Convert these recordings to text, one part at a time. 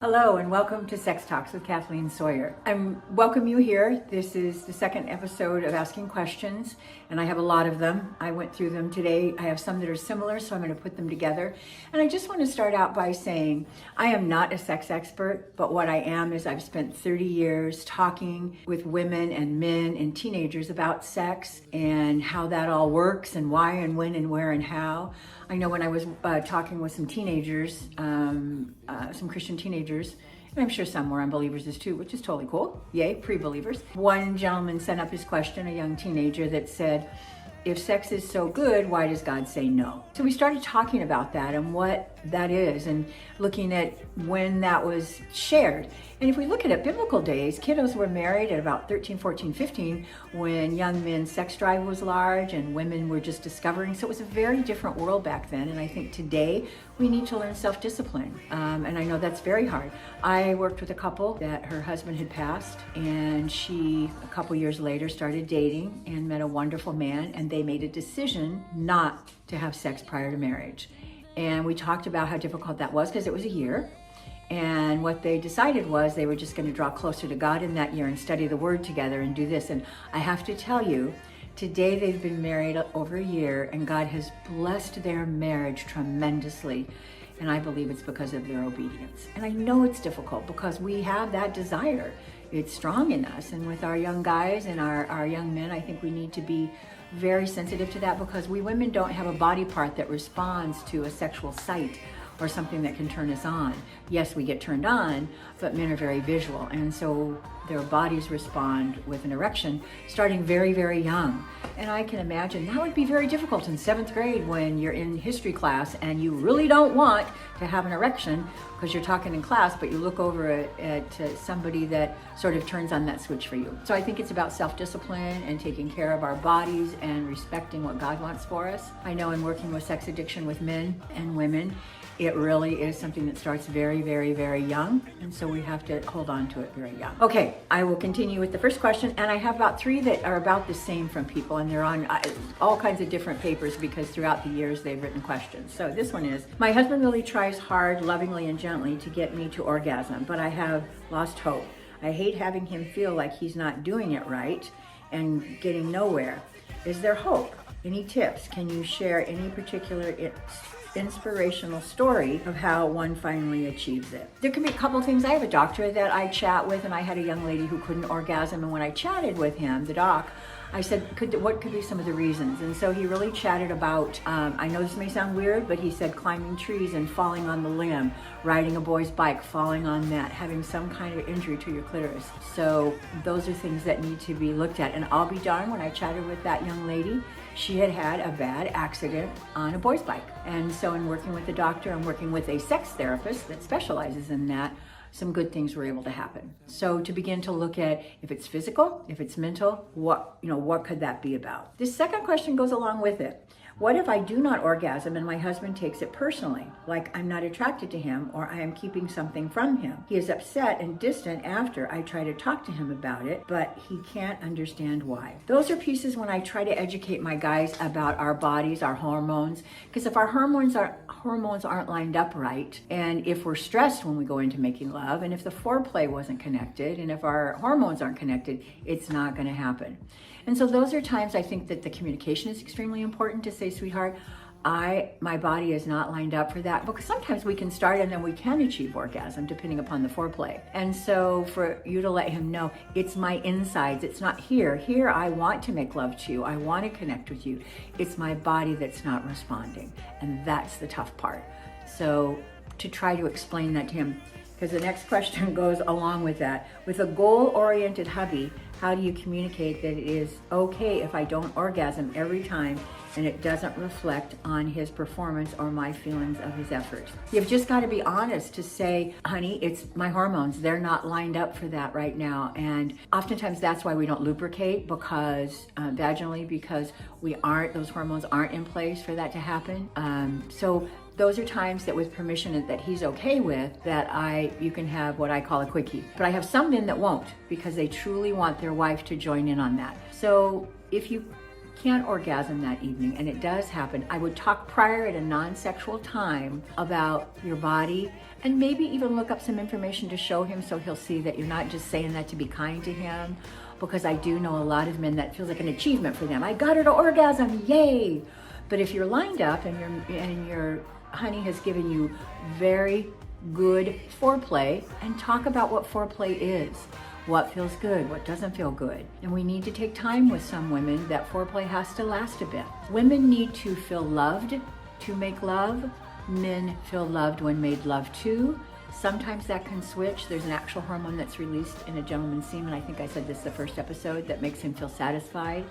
Hello and welcome to Sex Talks with Kathleen Sawyer. I welcome you here. This is the second episode of Asking Questions, and I have a lot of them. I went through them today. I have some that are similar, so I'm going to put them together. And I just want to start out by saying I am not a sex expert, but what I am is I've spent 30 years talking with women and men and teenagers about sex and how that all works and why and when and where and how. I know when I was talking with some teenagers, some Christian teenagers, and I'm sure some were unbelievers too, which is totally cool. Yay, pre-believers. One gentleman sent up his question, a young teenager, that said, if sex is so good, why does God say no? So we started talking about that and what that is and looking at when that was shared. And if we look at it, biblical days, kiddos were married at about 13, 14, 15 when young men's sex drive was large and women were just discovering. So it was a very different world back then. And I think today we need to learn self-discipline. And I know that's very hard. I worked with a couple that her husband had passed, and she, a couple years later, started dating and met a wonderful man, and they made a decision not to have sex prior to marriage. And we talked about how difficult that was because it was a year. And what they decided was they were just going to draw closer to God in that year and study the Word together and do this. And I have to tell you, today they've been married over a year, and God has blessed their marriage tremendously. And I believe it's because of their obedience. And I know it's difficult because we have that desire. It's strong in us. And with our young guys and our young men, I think we need to be very sensitive to that because we women don't have a body part that responds to a sexual sight or something that can turn us on. Yes, we get turned on, but men are very visual. And so their bodies respond with an erection starting very, very young. And I can imagine that would be very difficult in 7th grade when you're in history class and you really don't want to have an erection because you're talking in class, but you look over at somebody that sort of turns on that switch for you. So I think it's about self-discipline and taking care of our bodies and respecting what God wants for us. I know in working with sex addiction with men and women, it really is something that starts very, very, very young. And so we have to hold on to it very young. Okay, I will continue with the first question. And I have about 3 that are about the same from people. And they're on all kinds of different papers because throughout the years they've written questions. So this one is, my husband really tries hard, lovingly and gently to get me to orgasm, but I have lost hope. I hate having him feel like he's not doing it right and getting nowhere. Is there hope? Any tips? Can you share any particular inspirational story of how one finally achieves it? There can be a couple things. I have a doctor that I chat with, and I had a young lady who couldn't orgasm, and when I chatted with him, the doc, I said, what could be some of the reasons? And so he really chatted about, I know this may sound weird, but he said climbing trees and falling on the limb, riding a boy's bike, falling on that, having some kind of injury to your clitoris. So those are things that need to be looked at. And I'll be darned, when I chatted with that young lady, she had had a bad accident on a boy's bike. And so in working with the doctor and working with a sex therapist that specializes in that, some good things were able to happen. So to begin to look at if it's physical, if it's mental, what could that be about? This second question goes along with it. What if I do not orgasm and my husband takes it personally, like I'm not attracted to him or I am keeping something from him? He is upset and distant after I try to talk to him about it, but he can't understand why. Those are pieces when I try to educate my guys about our bodies, our hormones, because if our hormones aren't lined up right, and if we're stressed when we go into making love, and if the foreplay wasn't connected, and if our hormones aren't connected, it's not going to happen. And so those are times I think that the communication is extremely important to say, sweetheart, my body is not lined up for that, because sometimes we can start and then we can achieve orgasm depending upon the foreplay. And so for you to let him know, it's my insides, it's not here. Here I want to make love to you, I want to connect with you. It's my body that's not responding. And that's the tough part. So to try to explain that to him, because the next question goes along with that. With a goal-oriented hubby, how do you communicate that it is okay if I don't orgasm every time and it doesn't reflect on his performance or my feelings of his effort? You've just got to be honest to say, honey, it's my hormones. They're not lined up for that right now. And oftentimes that's why we don't lubricate vaginally, because those hormones aren't in place for that to happen. So those are times that with permission that he's okay with, that you can have what I call a quickie. But I have some men that won't, because they truly want their wife to join in on that. So if you can't orgasm that evening, and it does happen, I would talk prior at a non-sexual time about your body, and maybe even look up some information to show him so he'll see that you're not just saying that to be kind to him, because I do know a lot of men that feels like an achievement for them. I got her to orgasm, yay! But if you're lined up and your honey has given you very good foreplay, and talk about what foreplay is. What feels good, what doesn't feel good. And we need to take time with some women. That foreplay has to last a bit. Women need to feel loved to make love. Men feel loved when made love to. Sometimes that can switch. There's an actual hormone that's released in a gentleman's semen. I think I said this the first episode, that makes him feel satisfied.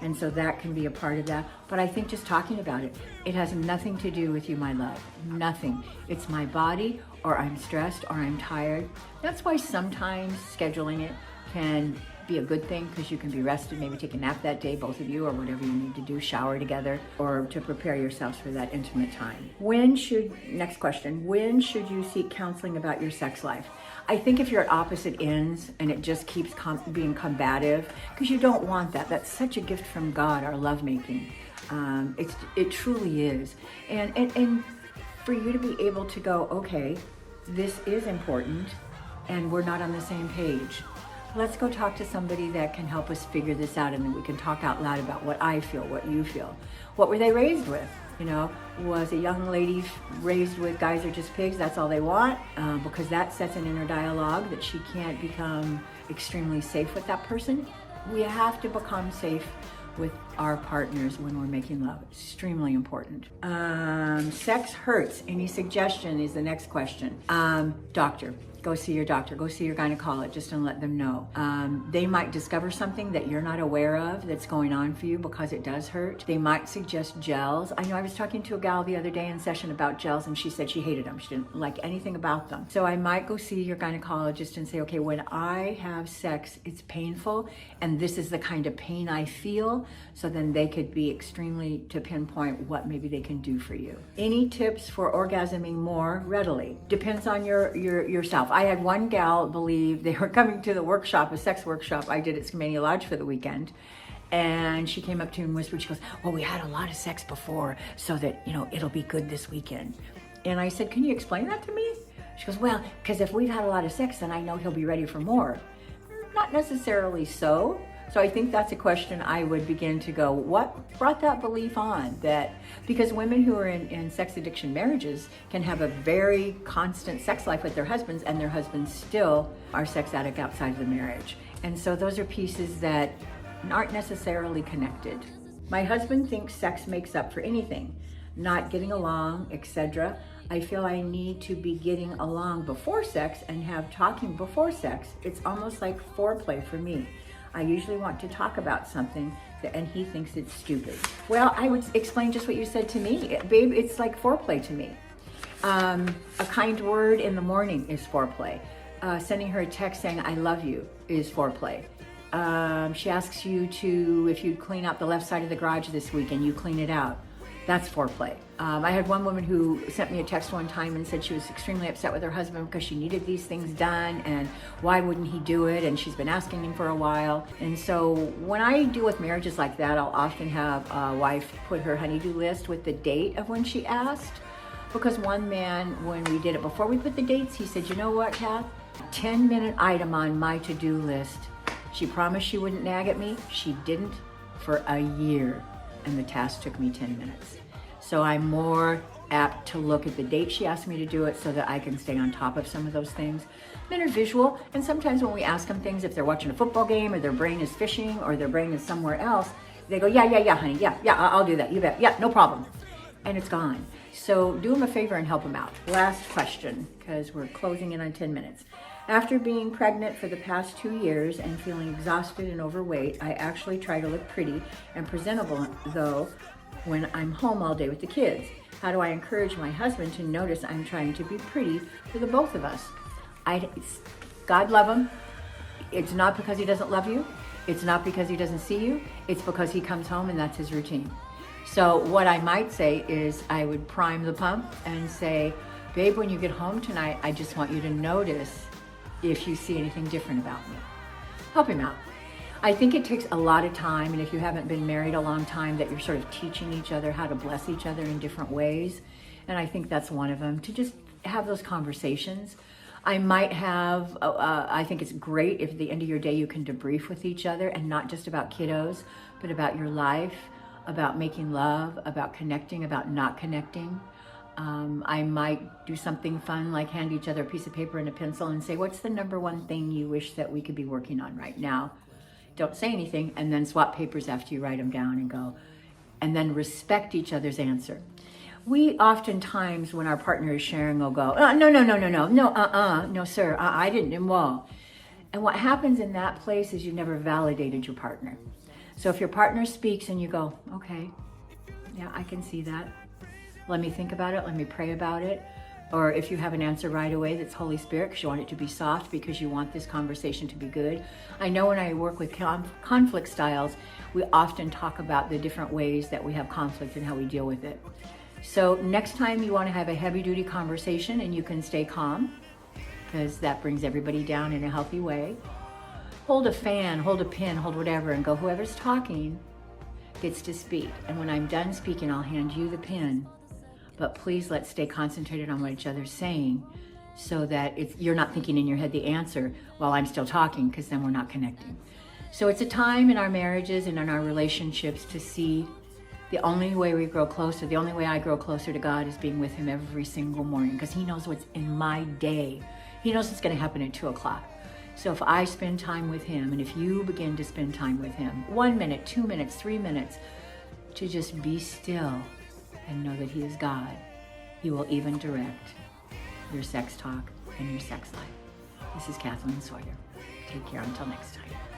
And so that can be a part of that. But I think just talking about it, it has nothing to do with you, my love. Nothing. It's my body, or I'm stressed, or I'm tired. That's why sometimes scheduling it can be a good thing, because you can be rested, maybe take a nap that day, both of you, or whatever you need to do, shower together, or to prepare yourselves for that intimate time. Next question, when should you seek counseling about your sex life? I think if you're at opposite ends and it just keeps being combative, because you don't want that. That's such a gift from God, our lovemaking. It truly is. And for you to be able to go, okay, this is important, and we're not on the same page. Let's go talk to somebody that can help us figure this out, and then we can talk out loud about what I feel, what you feel. What were they raised with? Was a young lady raised with guys are just pigs, that's all they want? Because that sets an inner dialogue that she can't become extremely safe with that person. We have to become safe with our partners when we're making love. Extremely important. Sex hurts. Any suggestion is the next question. Doctor. Go see your doctor, go see your gynecologist, and let them know. They might discover something that you're not aware of that's going on for you, because it does hurt. They might suggest gels. I know I was talking to a gal the other day in session about gels, and she said she hated them. She didn't like anything about them. So I might go see your gynecologist and say, okay, when I have sex, it's painful, and this is the kind of pain I feel, so then they could be extremely to pinpoint what maybe they can do for you. Any tips for orgasming more readily? Depends on yourself. I had one gal believe they were coming to the workshop, a sex workshop I did at Skamania Lodge for the weekend. And she came up to me and whispered, she goes, well, we had a lot of sex before, so that, it'll be good this weekend. And I said, can you explain that to me? She goes, well, because if we've had a lot of sex, then I know he'll be ready for more. Not necessarily so. So I think that's a question I would begin to go, what brought that belief on? Because women who are in sex addiction marriages can have a very constant sex life with their husbands, and their husbands still are sex addict outside of the marriage. And so those are pieces that aren't necessarily connected. My husband thinks sex makes up for anything, not getting along, etc. I feel I need to be getting along before sex and have talking before sex. It's almost like foreplay for me. I usually want to talk about something, and he thinks it's stupid. Well, I would explain just what you said to me. Babe, it's like foreplay to me. A kind word in the morning is foreplay. Sending her a text saying, I love you, is foreplay. She asks you if you'd clean out the left side of the garage this week, and you clean it out. That's foreplay. I had one woman who sent me a text one time and said she was extremely upset with her husband because she needed these things done, and why wouldn't he do it? And she's been asking him for a while. And so when I deal with marriages like that, I'll often have a wife put her honey-do list with the date of when she asked. Because one man, when we did it, before we put the dates, he said, you know what, Kath? 10-minute item on my to-do list. She promised she wouldn't nag at me. She didn't for a year. And the task took me 10 minutes. So I'm more apt to look at the date she asked me to do it, so that I can stay on top of some of those things. Men are visual, and sometimes when we ask them things, if they're watching a football game, or their brain is fishing, or their brain is somewhere else, they go, yeah, honey, yeah, I'll do that, you bet, yeah, no problem. And it's gone. So do them a favor and help them out. Last question, because we're closing in on 10 minutes. After being pregnant for the past 2 years and feeling exhausted and overweight, I actually try to look pretty and presentable, though, when I'm home all day with the kids. How do I encourage my husband to notice I'm trying to be pretty for the both of us? God love him. It's not because he doesn't love you. It's not because he doesn't see you. It's because he comes home and that's his routine. So what I might say is I would prime the pump and say, babe, when you get home tonight, I just want you to notice if you see anything different about me. Help him out. I think it takes a lot of time, and if you haven't been married a long time, that you're sort of teaching each other how to bless each other in different ways. And I think that's one of them, to just have those conversations. I might have, I think it's great if at the end of your day you can debrief with each other, and not just about kiddos, but about your life, about making love, about connecting, about not connecting. I might do something fun like hand each other a piece of paper and a pencil and say, what's the number one thing you wish that we could be working on right now? Don't say anything, and then swap papers after you write them down and go, and then respect each other's answer. We oftentimes, when our partner is sharing, will go, no, sir, I didn't, well. And what happens in that place is you never validated your partner. So if your partner speaks and you go, okay, yeah, I can see that. Let me think about it, let me pray about it. Or if you have an answer right away, that's Holy Spirit, because you want it to be soft, because you want this conversation to be good. I know when I work with conflict styles, we often talk about the different ways that we have conflict and how we deal with it. So next time you want to have a heavy-duty conversation and you can stay calm, because that brings everybody down in a healthy way. Hold a fan, hold a pen, hold whatever, and go, whoever's talking gets to speak. And when I'm done speaking, I'll hand you the pen. But please, let's stay concentrated on what each other's saying, so that you're not thinking in your head the answer while I'm still talking, because then we're not connecting. So it's a time in our marriages and in our relationships to see the only way we grow closer, the only way I grow closer to God is being with Him every single morning, because He knows what's in my day. He knows what's going to happen at 2 o'clock. So if I spend time with Him, and if you begin to spend time with Him, 1 minute, 2 minutes, 3 minutes, to just be still and know that He is God, He will even direct your sex talk and your sex life. This is Kathleen Sawyer. Take care until next time.